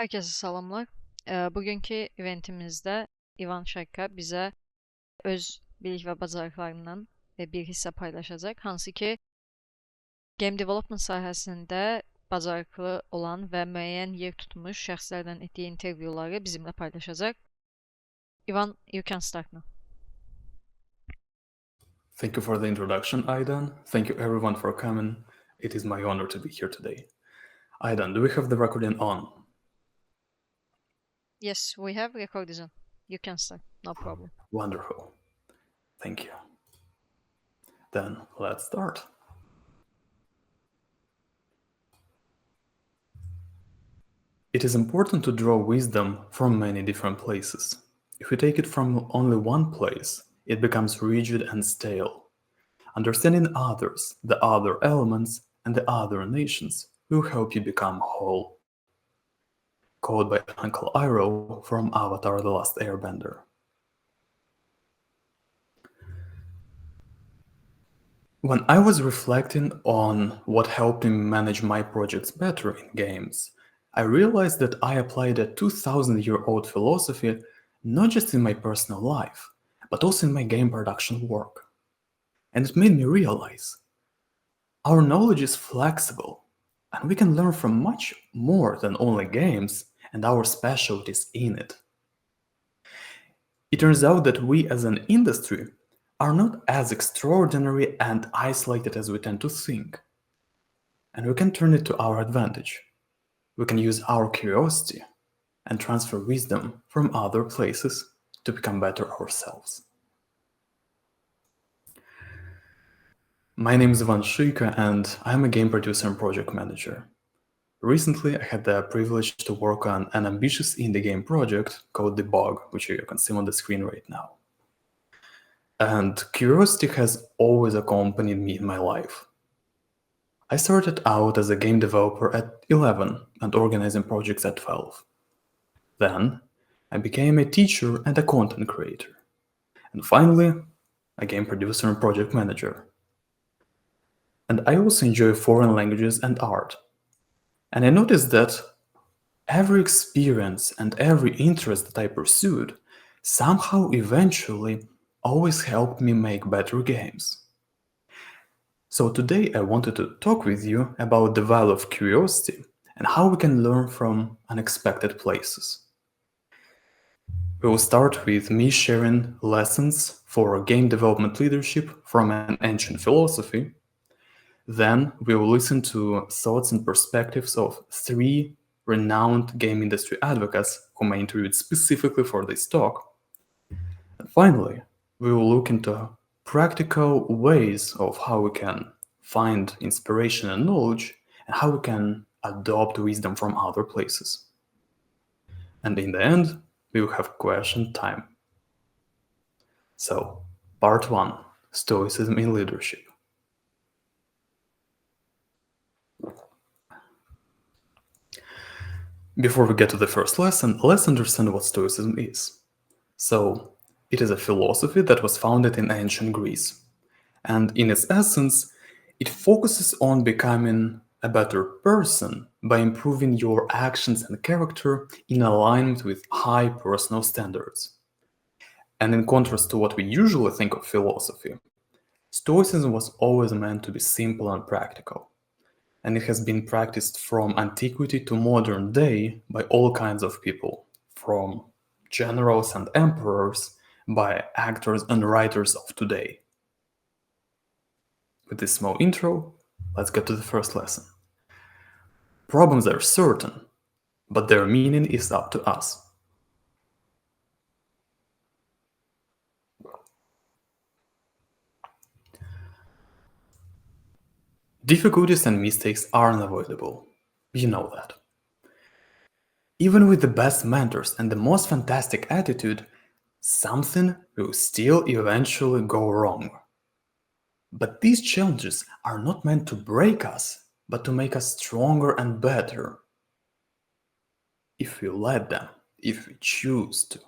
Herkese salamlar. Bugünkü eventimizdə Shyika bizə öz bilik və bacarıqlarından bir hissə paylaşacaq, hansı ki, game development sahəsində bacarıqlı olan və müəyyən yer tutmuş şəxslərdən etdiyi intervyuları bizimlə paylaşacaq. Ivan, you can start now. Thank you for the introduction, Aidan. Thank you everyone for coming. It is my honor to be here today. Aidan, do we have the recording on? Yes, we have recorded on. You can start, no problem. Wonderful. Thank you. Then let's start. It is important to draw wisdom from many different places. If we take it from only one place, it becomes rigid and stale. Understanding others, the other elements, and the other nations will help you become whole. Quote by Uncle Iroh from Avatar: The Last Airbender. When I was reflecting on what helped me manage my projects better in games, I realized that I applied a 2000-year-old philosophy not just in my personal life, but also in my game production work. And it made me realize our knowledge is flexible, and we can learn from much more than only games and our specialties in it. It turns out that we as an industry are not as extraordinary and isolated as we tend to think. And we can turn it to our advantage. We can use our curiosity and transfer wisdom from other places to become better ourselves. My name is Shyika and I'm a game producer and project manager. Recently, I had the privilege to work on an ambitious indie game project called The Bug, which you can see on the screen right now. And curiosity has always accompanied me in my life. I started out as a game developer at 11 and organizing projects at 12. Then, I became a teacher and a content creator. And finally, a game producer and project manager. And I also enjoy foreign languages and art. And I noticed that every experience and every interest that I pursued somehow eventually always helped me make better games. So today I wanted to talk with you about the value of curiosity and how we can learn from unexpected places. We will start with me sharing lessons for game development leadership from an ancient philosophy. Then we will listen to thoughts and perspectives of 3 renowned game industry advocates whom I interviewed specifically for this talk. And finally, we will look into practical ways of how we can find inspiration and knowledge and how we can adopt wisdom from other places. And in the end, we will have question time. So, part 1, Stoicism in Leadership. Before we get to the first lesson, let's understand what Stoicism is. So, it is a philosophy that was founded in ancient Greece. And in its essence, it focuses on becoming a better person by improving your actions and character in alignment with high personal standards. And in contrast to what we usually think of philosophy, Stoicism was always meant to be simple and practical. And it has been practiced from antiquity to modern day by all kinds of people, from generals and emperors, by actors and writers of today. With this small intro, let's get to the first lesson. Problems are certain, but their meaning is up to us. Difficulties and mistakes are unavoidable. You know that. Even with the best mentors and the most fantastic attitude, something will still eventually go wrong. But these challenges are not meant to break us, but to make us stronger and better. If we let them, if we choose to.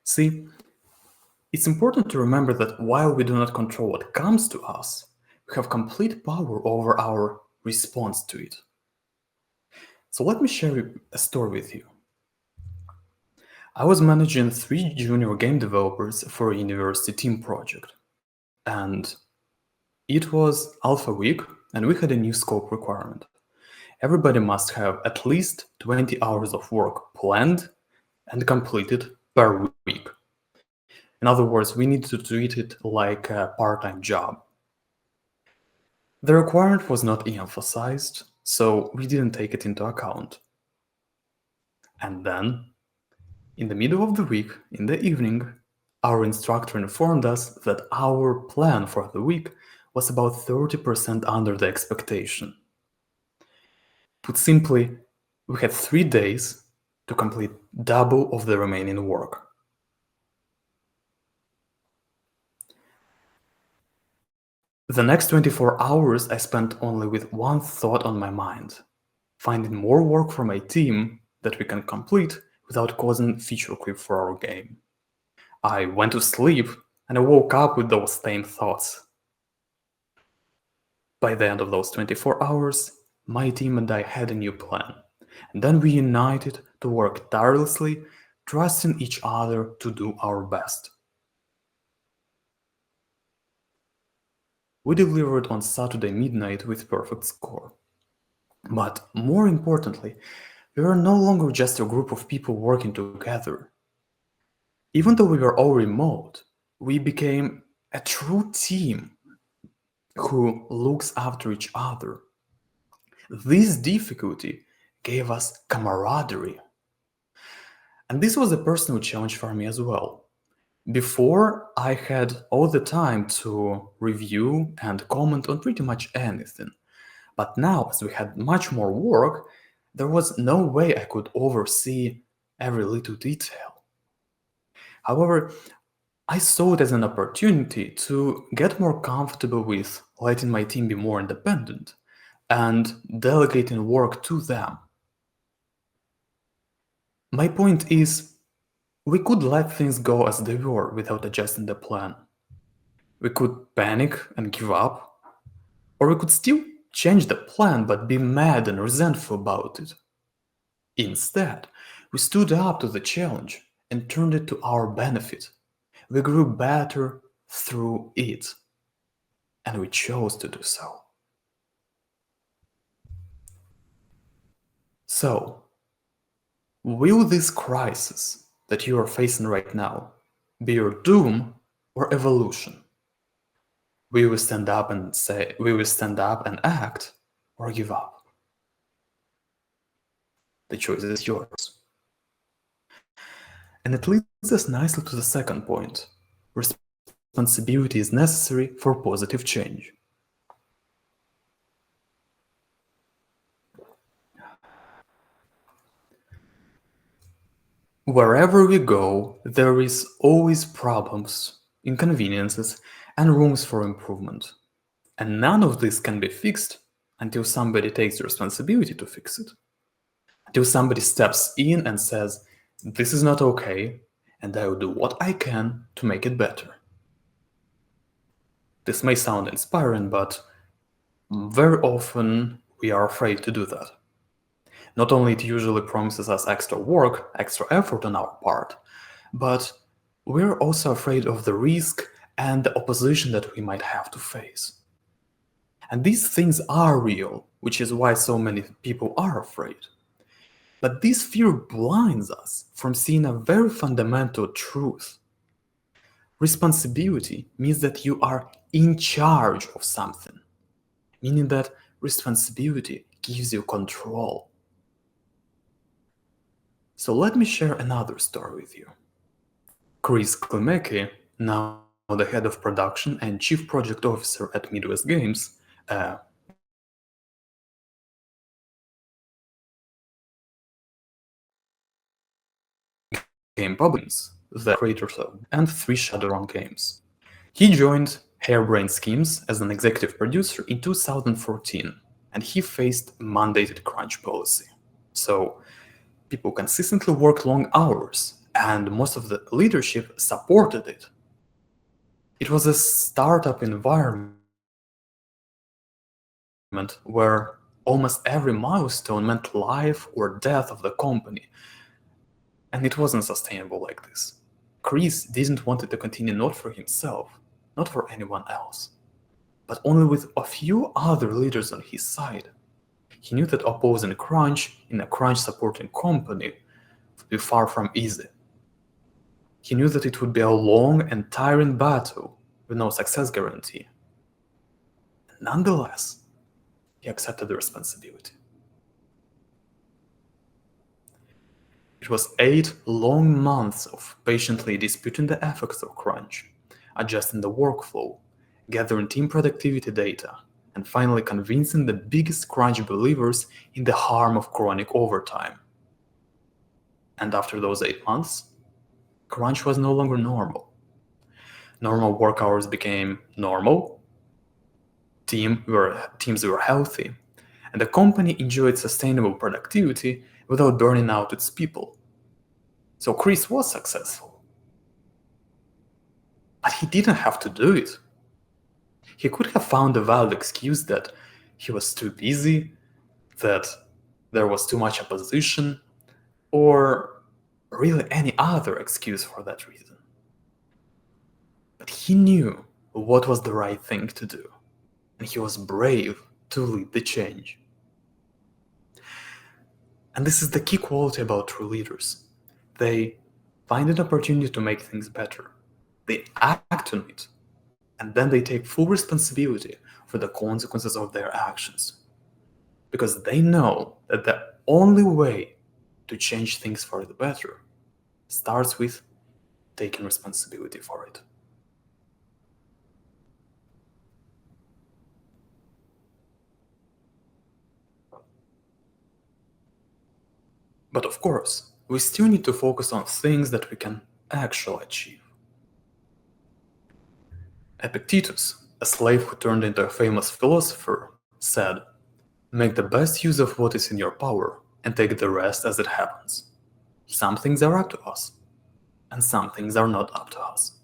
See, it's important to remember that while we do not control what comes to us, we have complete power over our response to it. So let me share a story with you. I was managing 3 junior game developers for a university team project, and it was Alpha Week, and we had a new scope requirement. Everybody must have at least 20 hours of work planned and completed per week. In other words, we needed to treat it like a part-time job. The requirement was not emphasized, so we didn't take it into account. And then, in the middle of the week, in the evening, our instructor informed us that our plan for the week was about 30% under the expectation. Put simply, we had 3 days to complete double of the remaining work. The next 24 hours I spent only with one thought on my mind: finding more work for my team that we can complete without causing feature creep for our game. I went to sleep and I woke up with those same thoughts. By the end of those 24 hours, my team and I had a new plan, and then we united to work tirelessly, trusting each other to do our best. We delivered on Saturday midnight with perfect score. But more importantly, we were no longer just a group of people working together. Even though we were all remote, we became a true team who looks after each other. This difficulty gave us camaraderie. And this was a personal challenge for me as well. Before, I had all the time to review and comment on pretty much anything. But now, as we had much more work, there was no way I could oversee every little detail. However, I saw it as an opportunity to get more comfortable with letting my team be more independent and delegating work to them. My point is, we could let things go as they were without adjusting the plan. We could panic and give up, or we could still change the plan but be mad and resentful about it. Instead, we stood up to the challenge and turned it to our benefit. We grew better through it, and we chose to do so. So, will this crisis that you are facing right now be your doom or evolution? Will we stand up and act, or give up? The choice is yours. And it leads us nicely to the second point. Responsibility is necessary for positive change. Wherever we go, there is always problems, inconveniences, and rooms for improvement. And none of this can be fixed until somebody takes the responsibility to fix it. Until somebody steps in and says, "This is not okay, and I will do what I can to make it better." This may sound inspiring, but very often we are afraid to do that. Not only it usually promises us extra work, extra effort on our part, but we're also afraid of the risk and the opposition that we might have to face. And these things are real, which is why so many people are afraid. But this fear blinds us from seeing a very fundamental truth. Responsibility means that you are in charge of something, meaning that responsibility gives you control. So let me share another story with you. Chris Klimecki, now the head of production and chief project officer at Midwest Games, a game publishers, the creators of and 3 Shadowrun games. He joined Harebrained Schemes as an executive producer in 2014, and he faced mandated crunch policy. So people consistently worked long hours, and most of the leadership supported it. It was a startup environment where Almost every milestone meant life or death of the company, and it wasn't sustainable like this. Chris didn't want it to continue not for himself, not for anyone else, but only with a few other leaders on his side. He knew that opposing crunch in a crunch-supporting company would be far from easy. He knew that it would be a long and tiring battle with no success guarantee. Nonetheless, he accepted the responsibility. It was 8 long months of patiently disputing the effects of crunch, adjusting the workflow, gathering team productivity data, and finally convincing the biggest crunch believers in the harm of chronic overtime. And after those 8 months, crunch was no longer normal. Normal work hours became normal, teams were healthy, and the company enjoyed sustainable productivity without burning out its people. So Chris was successful. But he didn't have to do it. He could have found a valid excuse that he was too busy, that there was too much opposition, or really any other excuse for that reason. But he knew what was the right thing to do, and he was brave to lead the change. And this is the key quality about true leaders. They find an opportunity to make things better. They act on it, and then they take full responsibility for the consequences of their actions. Because they know that the only way to change things for the better starts with taking responsibility for it. But of course, we still need to focus on things that we can actually achieve. Epictetus, a slave who turned into a famous philosopher, said, "Make the best use of what is in your power and take the rest as it happens. Some things are up to us, and some things are not up to us."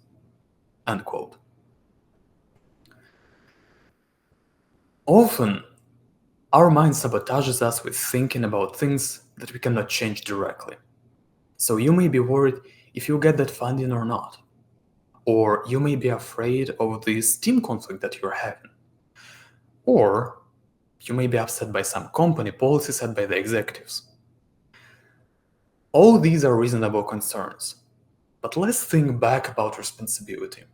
End quote. Often, our mind sabotages us with thinking about things that we cannot change directly. So you may be worried if you get that funding or not. Or you may be afraid of this team conflict that you're having. Or you may be upset by some company policy set by the executives. All these are reasonable concerns. But let's think back about responsibility.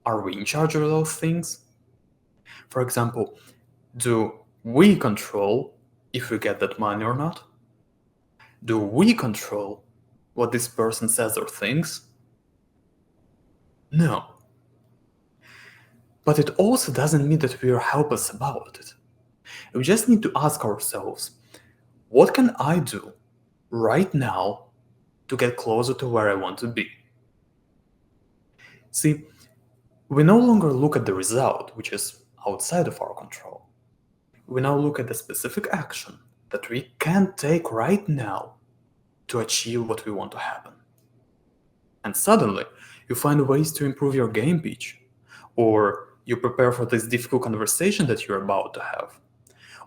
Are we in charge of those things? For example, do we control if we get that money or not? Do we control what this person says or thinks? No. But it also doesn't mean that we are helpless about it. We just need to ask ourselves, what can I do right now to get closer to where I want to be? See, we no longer look at the result, which is outside of our control. We now look at the specific action that we can take right now to achieve what we want to happen. And suddenly, you find ways to improve your game pitch, or you prepare for this difficult conversation that you're about to have.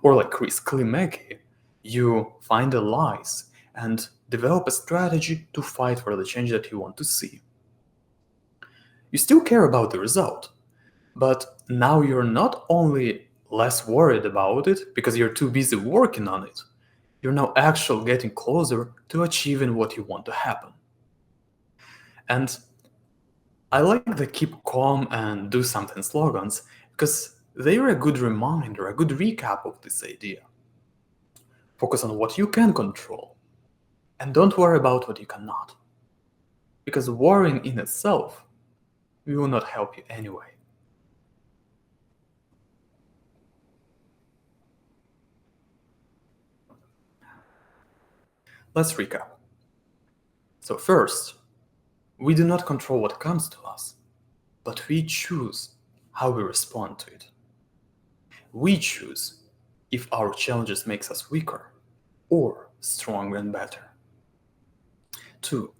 Or like Chris Klimecki, you find allies and develop a strategy to fight for the change that you want to see. You still care about the result, but now you're not only less worried about it because you're too busy working on it, you're now actually getting closer to achieving what you want to happen. And I like the keep calm and do something slogans because they are a good reminder, a good recap of this idea. Focus on what you can control and don't worry about what you cannot. Because worrying in itself will not help you anyway. Let's recap. So first, we do not control what comes to us, but we choose how we respond to it. We choose if our challenges makes us weaker or stronger and better. 2.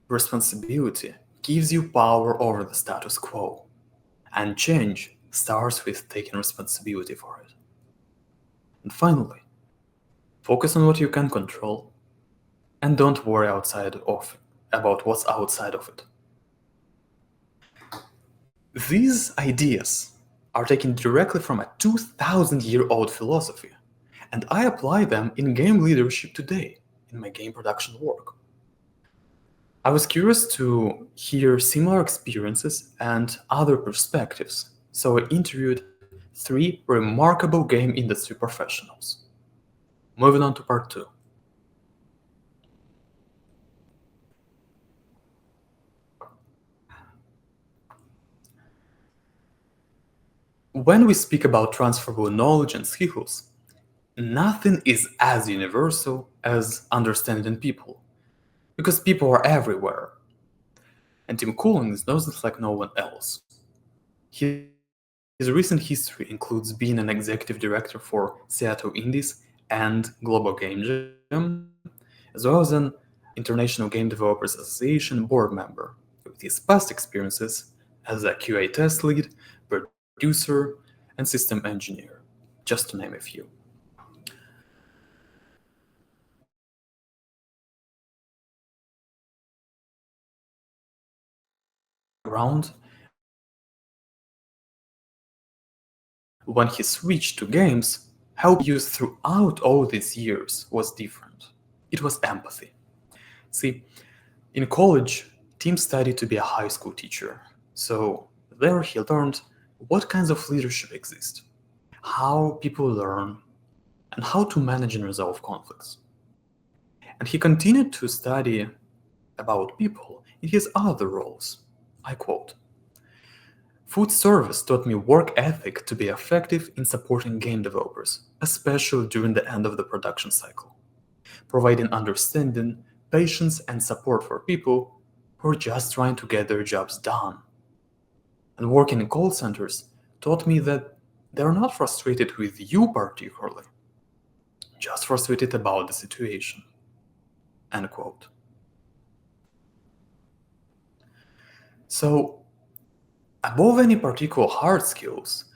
Responsibility gives you power over the status quo, and change starts with taking responsibility for it. And finally, focus on what you can control and don't worry about what's outside of it. These ideas are taken directly from a 2000-year-old philosophy, and I apply them in game leadership today in my game production work. I was curious to hear similar experiences and other perspectives, so I interviewed 3 remarkable game industry professionals. Moving on to part 2. When we speak about transferable knowledge and skills, nothing is as universal as understanding people, because people are everywhere. And Tim Collins knows this like no one else. His recent history includes being an executive director for Seattle Indies and Global Game Jam, as well as an International Game Developers Association board member, with his past experiences as a QA test lead, producer, and system engineer, just to name a few. Background, when he switched to games, how he used throughout all these years was different. It was empathy. See, in college, Tim studied to be a high school teacher, so there he learned what kinds of leadership exist, how people learn, and how to manage and resolve conflicts. And he continued to study about people in his other roles. I quote, "Food service taught me work ethic to be effective in supporting game developers, especially during the end of the production cycle, providing understanding, patience, and support for people who are just trying to get their jobs done. And working in call centers taught me that they're not frustrated with you particularly, just frustrated about the situation." End quote. So, above any particular hard skills,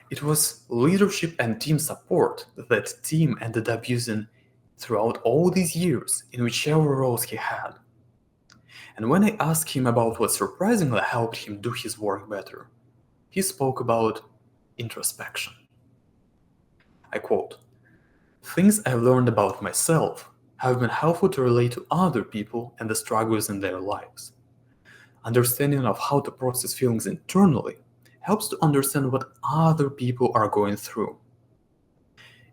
it was leadership and team support that Tim ended up using throughout all these years in whichever roles he had. And when I asked him about what surprisingly helped him do his work better, he spoke about introspection. I quote, "Things I've learned about myself have been helpful to relate to other people and the struggles in their lives. Understanding of how to process feelings internally helps to understand what other people are going through.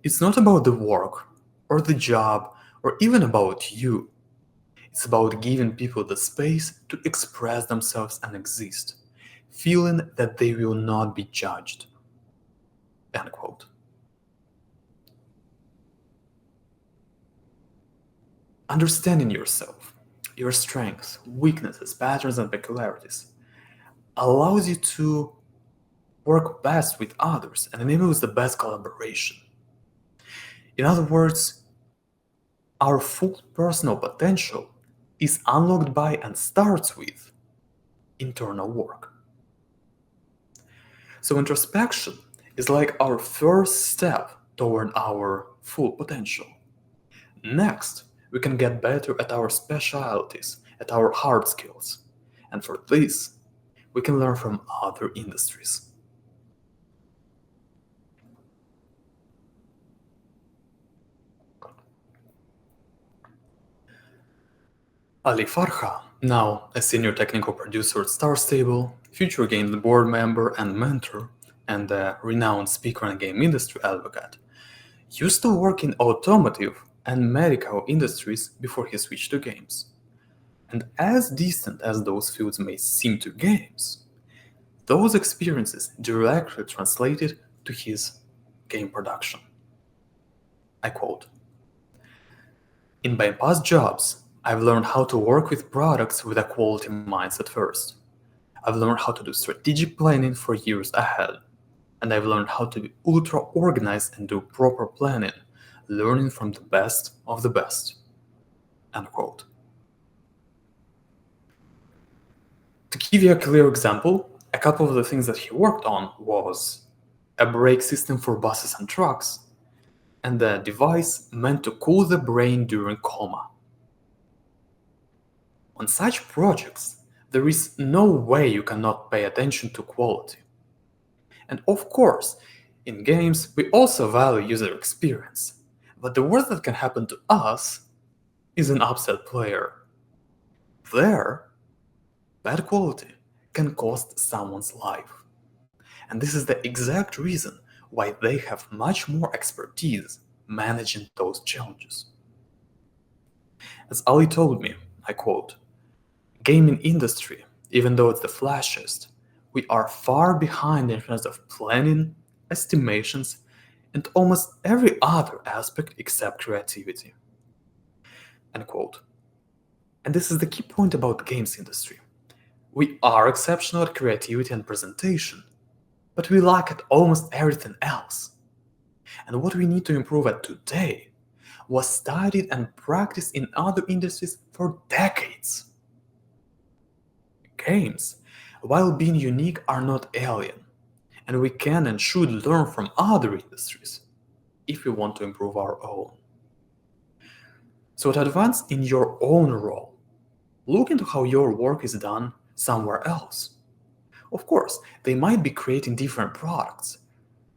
It's not about the work, or the job, or even about you. It's about giving people the space to express themselves and exist, feeling that they will not be judged." End quote. Understanding yourself, your strengths, weaknesses, patterns, and peculiarities allows you to work best with others and enables the best collaboration. In other words, our full personal potential is unlocked by and starts with internal work. So introspection is like our first step toward our full potential. Next, we can get better at our specialties, at our hard skills. And for this, we can learn from other industries. Ali Farha, now a senior technical producer at Star Stable, future game board member and mentor, and a renowned speaker and game industry advocate, used to work in automotive and medical industries before he switched to games. And as distant as those fields may seem to games, those experiences directly translated to his game production. I quote, "In my past jobs, I've learned how to work with products with a quality mindset first. I've learned how to do strategic planning for years ahead. And I've learned how to be ultra organized and do proper planning, learning from the best of the best." End quote. To give you a clear example, a couple of the things that he worked on was a brake system for buses and trucks, and a device meant to cool the brain during coma. On such projects, there is no way you cannot pay attention to quality. And of course, in games, we also value user experience, but the worst that can happen to us is an upset player. There, bad quality can cost someone's life. And this is the exact reason why they have much more expertise managing those challenges. As Ali told me, I quote, "Gaming industry, even though it's the flashiest, we are far behind in terms of planning, estimations, and almost every other aspect except creativity." End quote. And this is the key point about games industry. We are exceptional at creativity and presentation, but we lack at almost everything else. And what we need to improve at today was studied and practiced in other industries for decades. Games, while being unique, are not alien, and we can and should learn from other industries if we want to improve our own. So to advance in your own role, look into how your work is done somewhere else. Of course, they might be creating different products,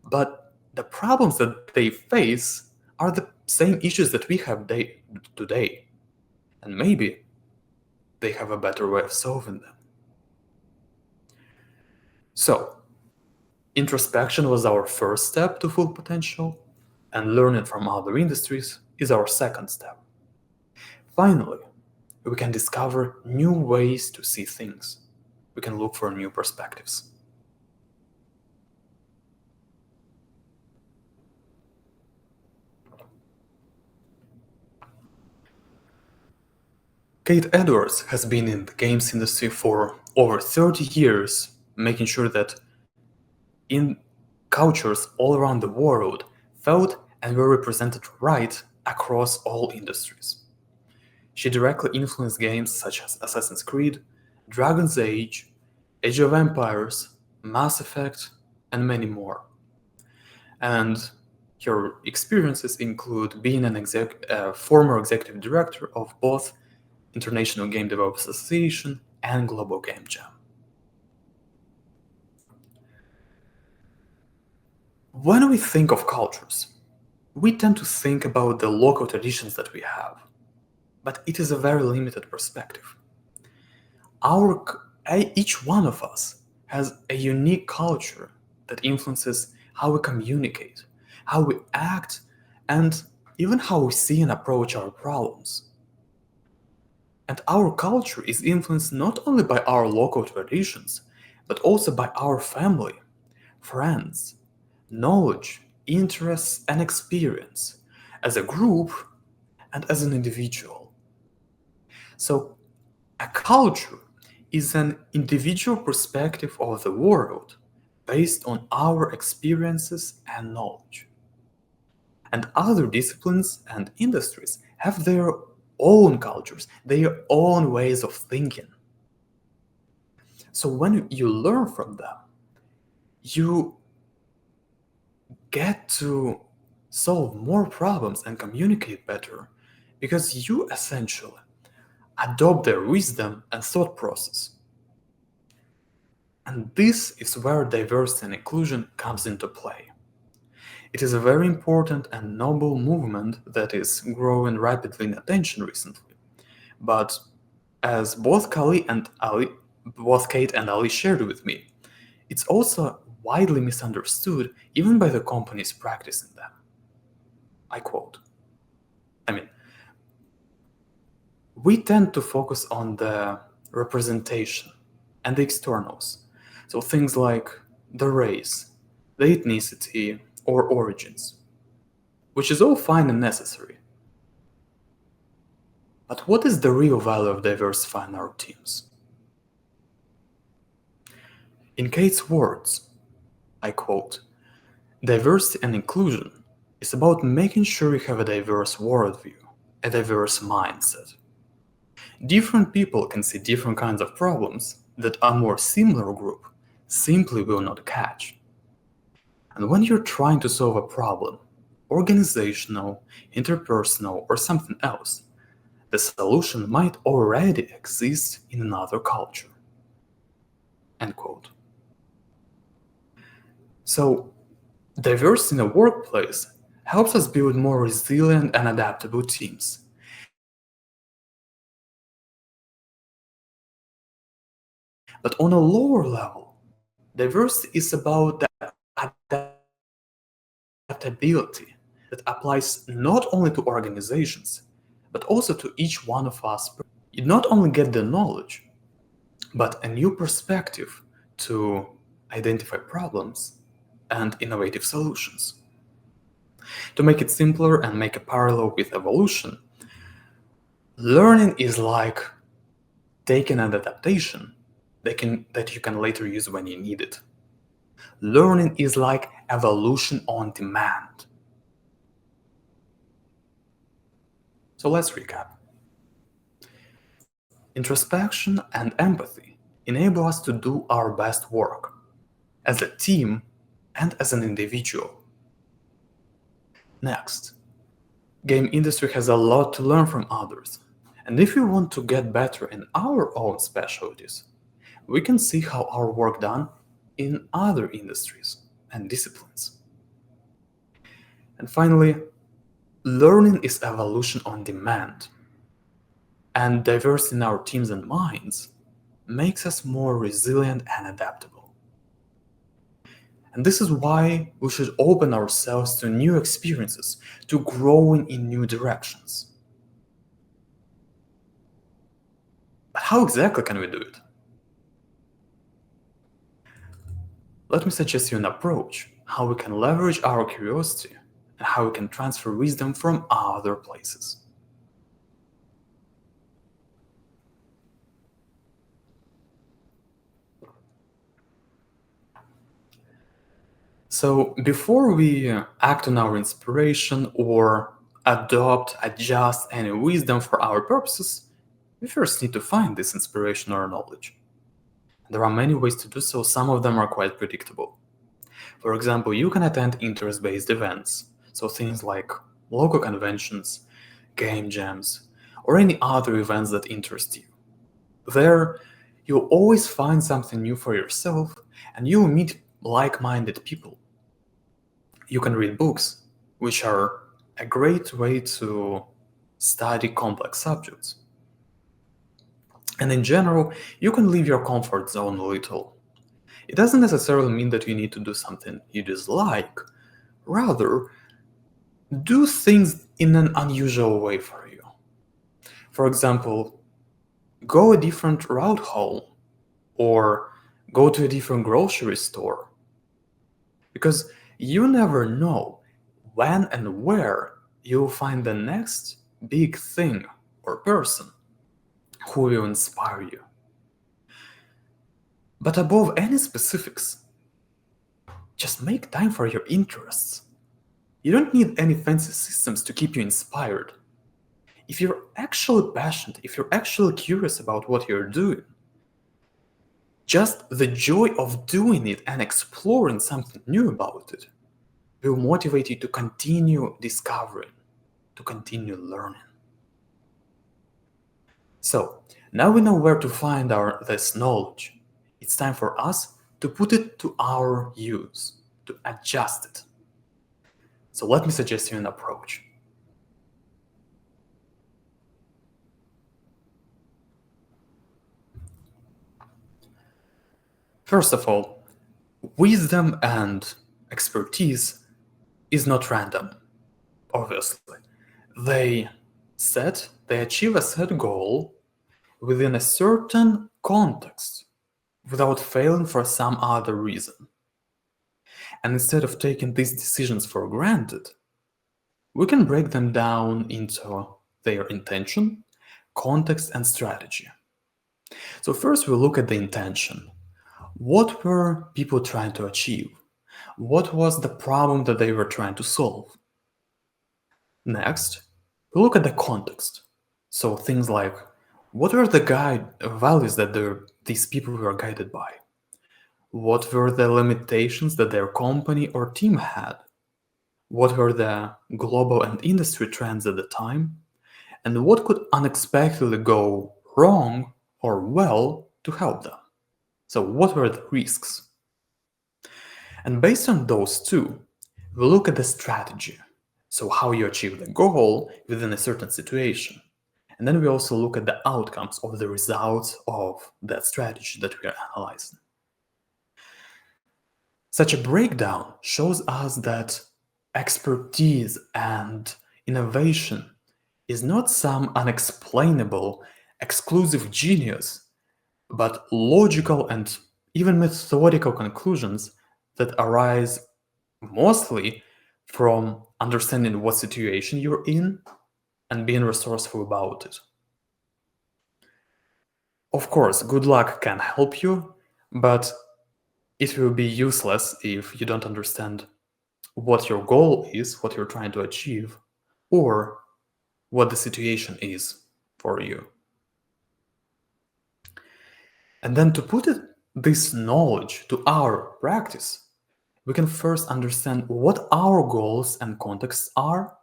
but the problems that they face are the same issues that we have today, and maybe they have a better way of solving them. So, introspection was our first step to full potential, and learning from other industries is our second step. Finally, we can discover new ways to see things. We can look for new perspectives. Kate Edwards has been in the games industry for over 30 years, making sure that in cultures all around the world felt and were represented right across all industries. She directly influenced games such as Assassin's Creed, Dragon's Age, Age of Empires, Mass Effect, and many more. And her experiences include being a former executive director of both International Game Developers Association and Global Game Jam. When we think of cultures, we tend to think about the local traditions that we have, but it is a very limited perspective. Each one of us has a unique culture that influences how we communicate, how we act, and even how we see and approach our problems. And our culture is influenced not only by our local traditions, but also by our family, friends, knowledge, interests, and experience, as a group and as an individual. So, a culture is an individual perspective of the world based on our experiences and knowledge. And other disciplines and industries have their own cultures, their own ways of thinking. So when you learn from them, you get to solve more problems and communicate better because you essentially adopt their wisdom and thought process. And this is where diversity and inclusion comes into play. It is a very important and noble movement that is growing rapidly in attention recently. But as both Kate and Ali shared with me, it's also widely misunderstood even by the companies practicing them. I quote, we tend to focus on the representation and the externals. So things like the race, the ethnicity, or origins, which is all fine and necessary. But what is the real value of diversifying our teams? In Kate's words, I quote, "Diversity and inclusion is about making sure we have a diverse worldview, a diverse mindset. Different people can see different kinds of problems that a more similar group simply will not catch. And when you're trying to solve a problem, organizational, interpersonal, or something else, the solution might already exist in another culture. End quote. So, diversity in the workplace helps us build more resilient and adaptable teams. But on a lower level, diversity is about the adaptability that applies not only to organizations, but also to each one of us. You not only get the knowledge, but a new perspective to identify problems and innovative solutions. To make it simpler and make a parallel with evolution, learning is like taking an adaptation that you can later use when you need it. Learning is like evolution on demand. So let's recap. Introspection and empathy enable us to do our best work as a team and as an individual. Next, game industry has a lot to learn from others, and if we want to get better in our own specialties, we can see how our work done in other industries and disciplines. And finally, learning is evolution on demand, and diversity in our teams and minds makes us more resilient and adaptable. And this is why we should open ourselves to new experiences, to growing in new directions. But how exactly can we do it? Let me suggest you an approach, how we can leverage our curiosity and how we can transfer wisdom from other places. So before we act on our inspiration or adopt, adjust any wisdom for our purposes, we first need to find this inspiration or knowledge. There are many ways to do so, some of them are quite predictable. For example, you can attend interest-based events, so things like local conventions, game jams, or any other events that interest you. There, you'll always find something new for yourself, and you'll meet like-minded people. You can read books, which are a great way to study complex subjects. And in general, you can leave your comfort zone a little. It doesn't necessarily mean that you need to do something you dislike. Rather, do things in an unusual way for you. For example, go a different route home or go to a different grocery store. Because you never know when and where you'll find the next big thing or person who will inspire you. But above any specifics, just make time for your interests. You don't need any fancy systems to keep you inspired. If you're actually passionate, if you're actually curious about what you're doing, just the joy of doing it and exploring something new about it will motivate you to continue discovering, to continue learning. So, now we know where to find this knowledge. It's time for us to put it to our use, to adjust it. So let me suggest you an approach. First of all, wisdom and expertise is not random, obviously. They achieve a set goal within a certain context without failing for some other reason. And instead of taking these decisions for granted, we can break them down into their intention, context, and strategy. So first we look at the intention. What were people trying to achieve? What was the problem that they were trying to solve? Next, we look at the context. So things like, what were the values that these people were guided by? What were the limitations that their company or team had? what were the global and industry trends at the time, and what could unexpectedly go wrong or well to help them. So, what were the risks? And based on those two, we look at the strategy. So, how you achieve the goal within a certain situation. And then we also look at the outcomes of the results of that strategy that we are analyzing. Such a breakdown shows us that expertise and innovation is not some unexplainable, exclusive genius, but logical and even methodical conclusions that arise mostly from understanding what situation you're in and being resourceful about it. Of course, good luck can help you, but it will be useless if you don't understand what your goal is, what you're trying to achieve, or what the situation is for you. And then to put this knowledge to our practice, we can first understand what our goals and contexts are.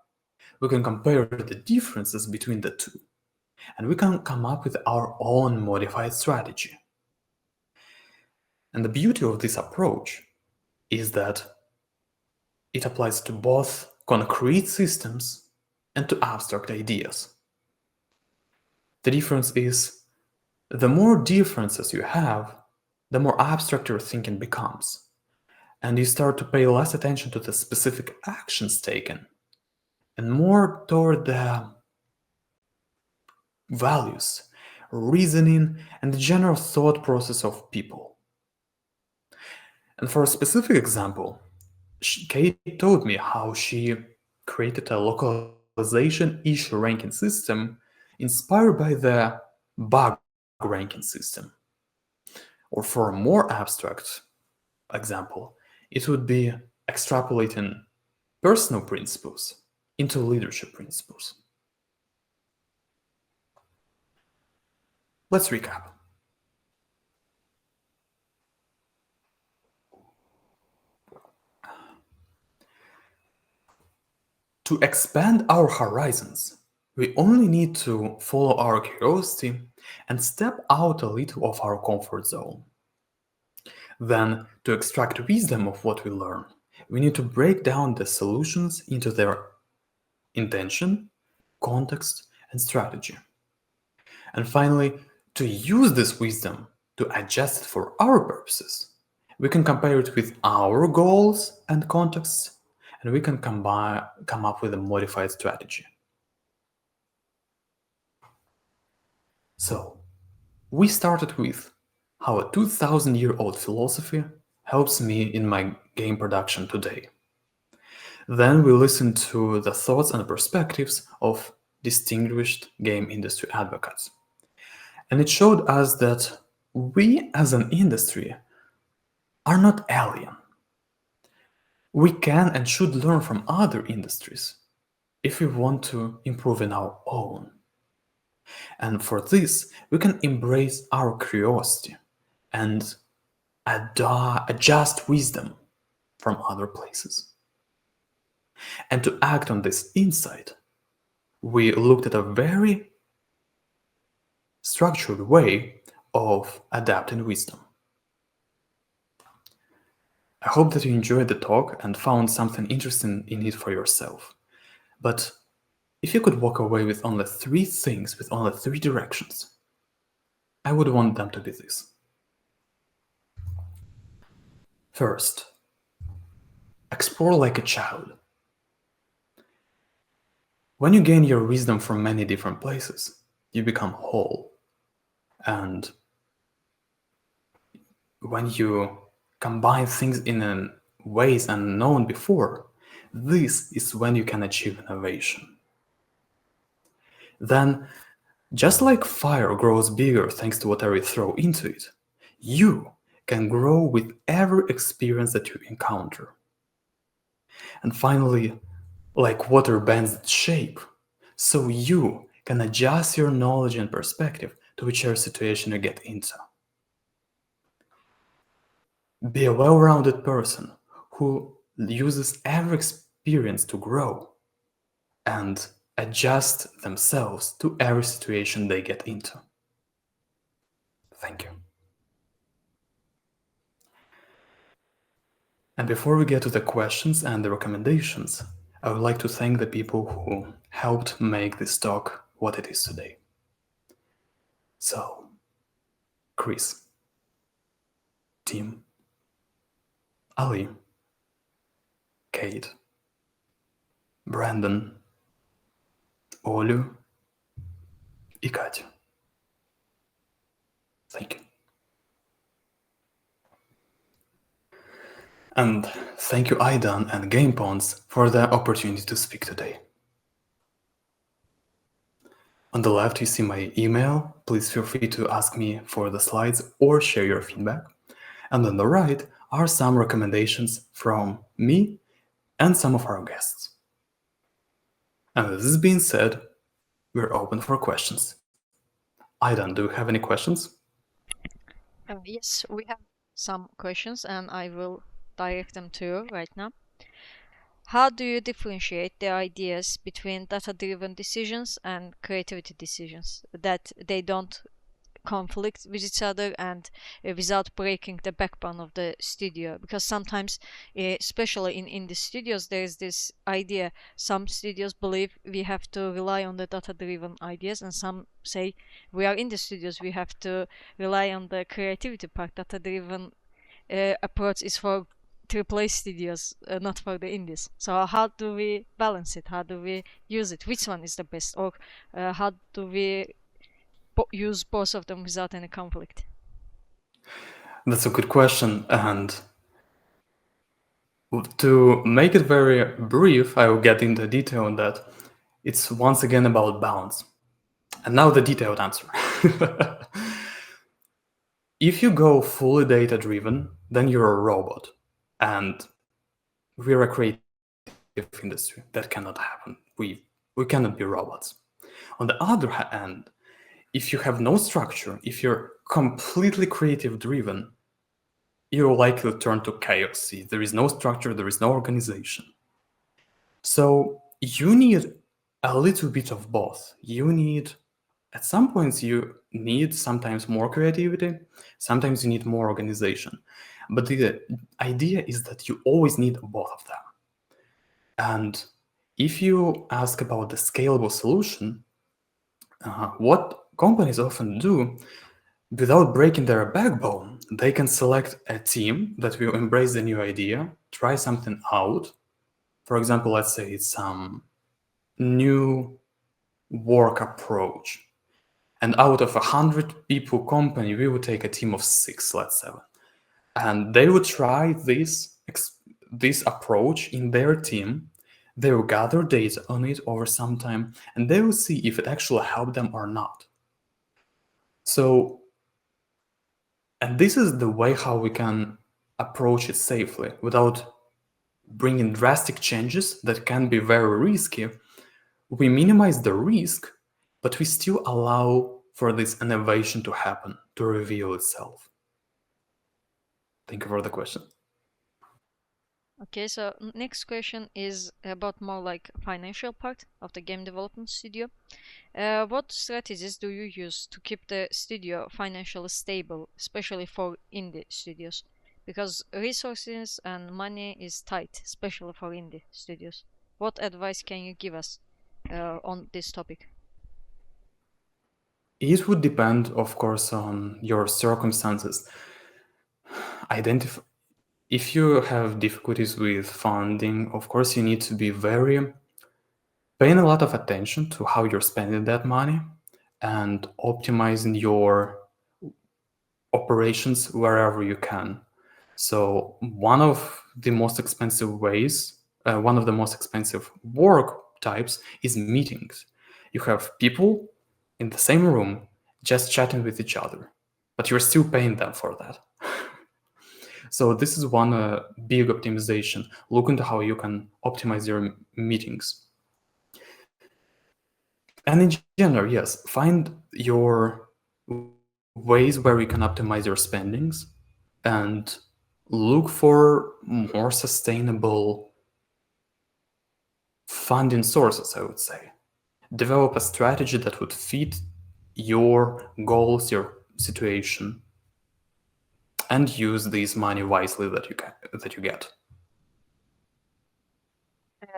We can compare the differences between the two, and we can come up with our own modified strategy. And the beauty of this approach is that it applies to both concrete systems and to abstract ideas. The difference is, the more differences you have, the more abstract your thinking becomes, and you start to pay less attention to the specific actions taken and more toward the values, reasoning, and the general thought process of people. And for a specific example, Kate told me how she created a localization issue ranking system inspired by the bug ranking system. Or for a more abstract example, it would be extrapolating personal principles into leadership principles. Let's recap. To expand our horizons, we only need to follow our curiosity and step out a little of our comfort zone. Then, to extract wisdom of what we learn, we need to break down the solutions into their intention, context, and strategy. And finally, to use this wisdom to adjust it for our purposes, we can compare it with our goals and contexts, and we can come up with a modified strategy. So, we started with how a 2000-year-old philosophy helps me in my game production today. Then we listened to the thoughts and perspectives of distinguished game industry advocates. And it showed us that we as an industry are not alien. We can and should learn from other industries if we want to improve in our own. And for this, we can embrace our curiosity and adjust wisdom from other places. And to act on this insight, we looked at a very structured way of adapting wisdom. I hope that you enjoyed the talk and found something interesting in it for yourself. But if you could walk away with only 3 things, with only 3 directions, I would want them to be this. First, explore like a child. When you gain your wisdom from many different places, you become whole. And when you combine things in ways unknown before, this is when you can achieve innovation. Then, just like fire grows bigger thanks to whatever you throw into it, you can grow with every experience that you encounter. And finally, like water bends its shape, so you can adjust your knowledge and perspective to whichever situation you get into. Be a well-rounded person who uses every experience experience to grow and adjust themselves to every situation they get into. Thank you. And before we get to the questions and the recommendations, I would like to thank the people who helped make this talk what it is today. So, Chris, Tim, Ali, Kate, Brandon, Олю и Катю. Thank you. And thank you Aidan and Gamepons for the opportunity to speak today. On the left you see my email, please feel free to ask me for the slides or share your feedback. And on the right are some recommendations from me and some of our guests. And with this being said, we're open for questions. Aidan, do you have any questions? Yes, we have some questions and I will direct them to you right now. How do you differentiate the ideas between data-driven decisions and creativity decisions, that they don't conflict with each other and without breaking the backbone of the studio? Because sometimes, especially in indie studios, there is this idea. Some studios believe we have to rely on the data-driven ideas, and some say we are indie studios, we have to rely on the creativity part. Data-driven approach is for AAA studios, not for the indies. So how do we balance it? How do we use it? Which one is the best? Or how do we use both of them without any conflict? That's a good question, and to make it very brief, I will get into detail on that. It's once again about balance. And now the detailed answer. If you go fully data-driven, then you're a robot. And we're a creative industry. That cannot happen. We cannot be robots. On the other hand, if you have no structure, if you're completely creative-driven, you're likely to turn to chaos. There is no structure, there is no organization. So you need a little bit of both. At some points, you need sometimes more creativity, sometimes you need more organization. But the idea is that you always need both of them. And if you ask about the scalable solution, what companies often do, without breaking their backbone, they can select a team that will embrace the new idea, try something out. For example, let's say it's some new work approach. And out of 100 people company, we would take a team of 6, let's say. And they would try this approach in their team. They will gather data on it over some time, and they will see if it actually helped them or not. So, and this is the way how we can approach it safely without bringing drastic changes that can be very risky. We minimize the risk, but we still allow for this innovation to happen, to reveal itself. Thank you for the question. Okay, so next question is about more like financial part of the game development studio. What strategies do you use to keep the studio financially stable, especially for indie studios? Because resources and money is tight, especially for indie studios. What advice can you give us on this topic? It would depend, of course, on your circumstances. If you have difficulties with funding, of course, you need to be paying a lot of attention to how you're spending that money and optimizing your operations wherever you can. So one of the most expensive work types is meetings. You have people in the same room just chatting with each other, but you're still paying them for that. So this is one big optimization. Look into how you can optimize your meetings. And in general, yes, find your ways where you can optimize your spendings and look for more sustainable funding sources, I would say. Develop a strategy that would fit your goals, your situation, and use this money wisely that you get.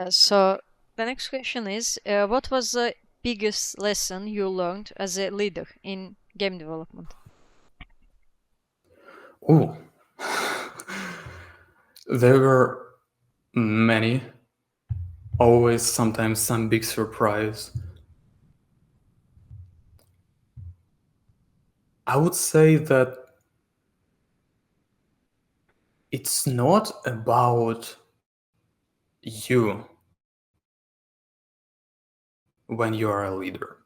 So the next question is, what was the biggest lesson you learned as a leader in game development? Oh, there were many, always sometimes some big surprise. I would say that it's not about you when you are a leader.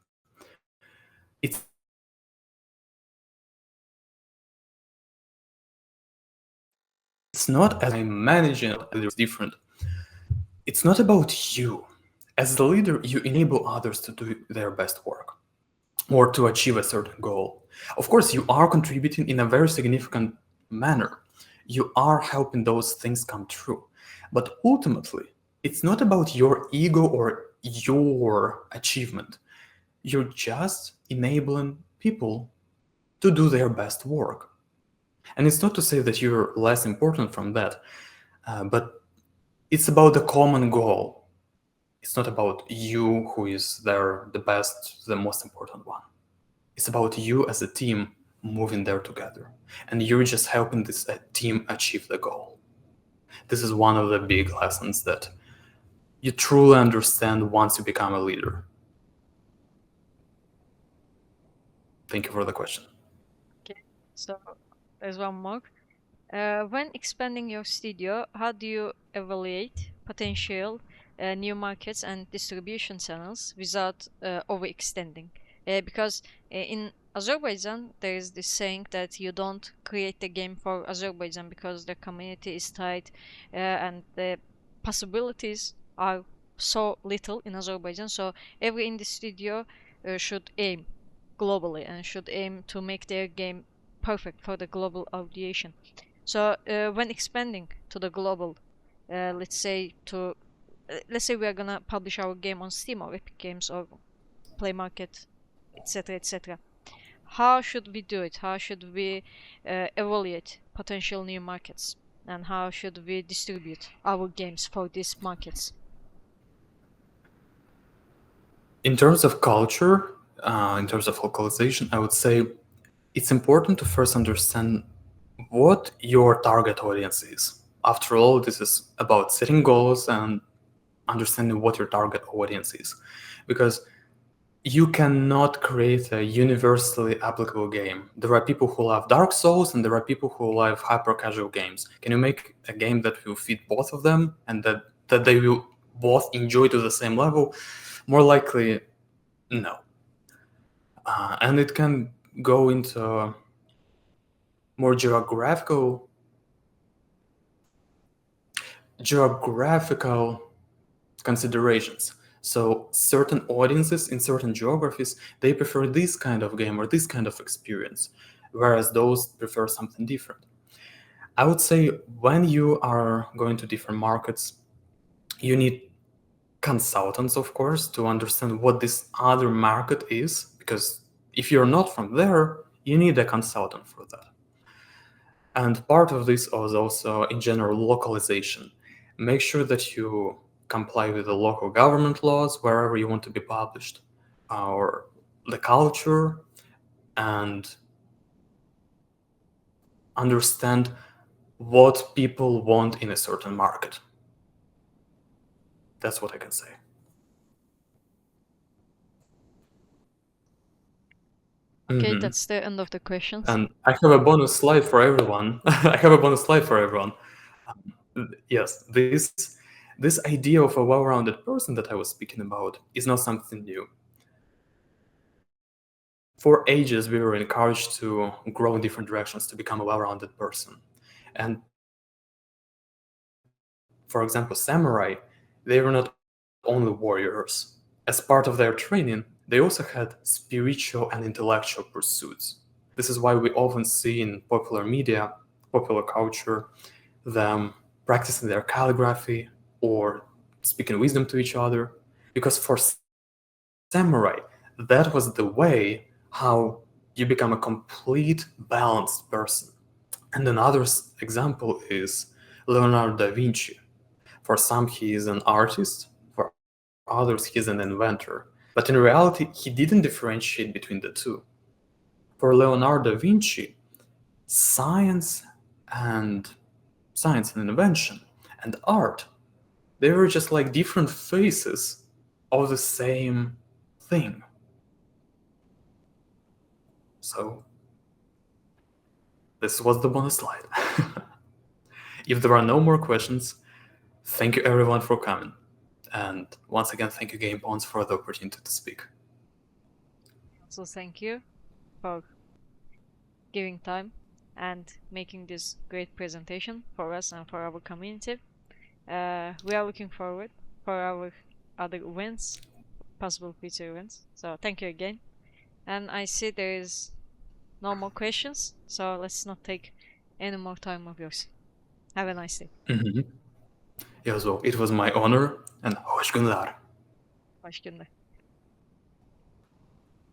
It's not as I'm managing others different. It's not about you. As the leader, you enable others to do their best work or to achieve a certain goal. Of course, you are contributing in a very significant manner. You are helping those things come true. But ultimately, it's not about your ego or your achievement. You're just enabling people to do their best work. And it's not to say that you're less important from that, but it's about the common goal. It's not about you who is there the best, the most important one. It's about you as a team moving there together. And you're just helping this team achieve the goal. This is one of the big lessons that you truly understand once you become a leader. Thank you for the question. Okay, so there's one more. When expanding your studio, how do you evaluate potential new markets and distribution channels without overextending? Because in Azerbaijan, there is this saying that you don't create the game for Azerbaijan because the community is tight and the possibilities are so little in Azerbaijan. So every indie studio should aim globally and should aim to make their game perfect for the global audience. So when expanding to the global, let's say we are gonna publish our game on Steam or Epic Games or Play Market, etc., etc. How should we do it? How should we evaluate potential new markets? And how should we distribute our games for these markets? In terms of culture, in terms of localization, I would say it's important to first understand what your target audience is. After all, this is about setting goals and understanding what your target audience is. Because you cannot create a universally applicable game. There are people who love Dark Souls and there are people who love hyper casual games. Can you make a game that will fit both of them and that they will both enjoy to the same level? More likely, no. And it can go into more geographical considerations. So certain audiences in certain geographies, they prefer this kind of game or this kind of experience, whereas those prefer something different. I would say when you are going to different markets, you need consultants, of course, to understand what this other market is, because if you're not from there, you need a consultant for that. And part of this is also, in general, localization. Make sure that you comply with the local government laws wherever you want to be published, or the culture, and understand what people want in a certain market. That's what I can say. Okay, Mhm. that's the end of the questions. And I have a bonus slide for everyone. I have a bonus slide for everyone. Yes, this idea of a well-rounded person that I was speaking about is not something new. For ages, we were encouraged to grow in different directions to become a well-rounded person. And for example, samurai, they were not only warriors. As part of their training, they also had spiritual and intellectual pursuits. This is why we often see in popular media, popular culture, them practicing their calligraphy or speaking wisdom to each other. Because for samurai, that was the way how you become a complete balanced person. And another example is Leonardo da Vinci. For some, he is an artist, for others, he's an inventor. But in reality, he didn't differentiate between the two. For Leonardo da Vinci, science and invention and art, they were just like different faces of the same thing. So this was the bonus slide. If there are no more questions, thank you everyone for coming. And once again, thank you Gamepons for the opportunity to speak. Also, thank you for giving time and making this great presentation for us and for our community. We are looking forward for our other events, possible future events. So thank you again. And I see there is no more questions, so let's not take any more time of yours. Have a nice day. Yeah, so it was my honor, and hoş günler. Hoş günler.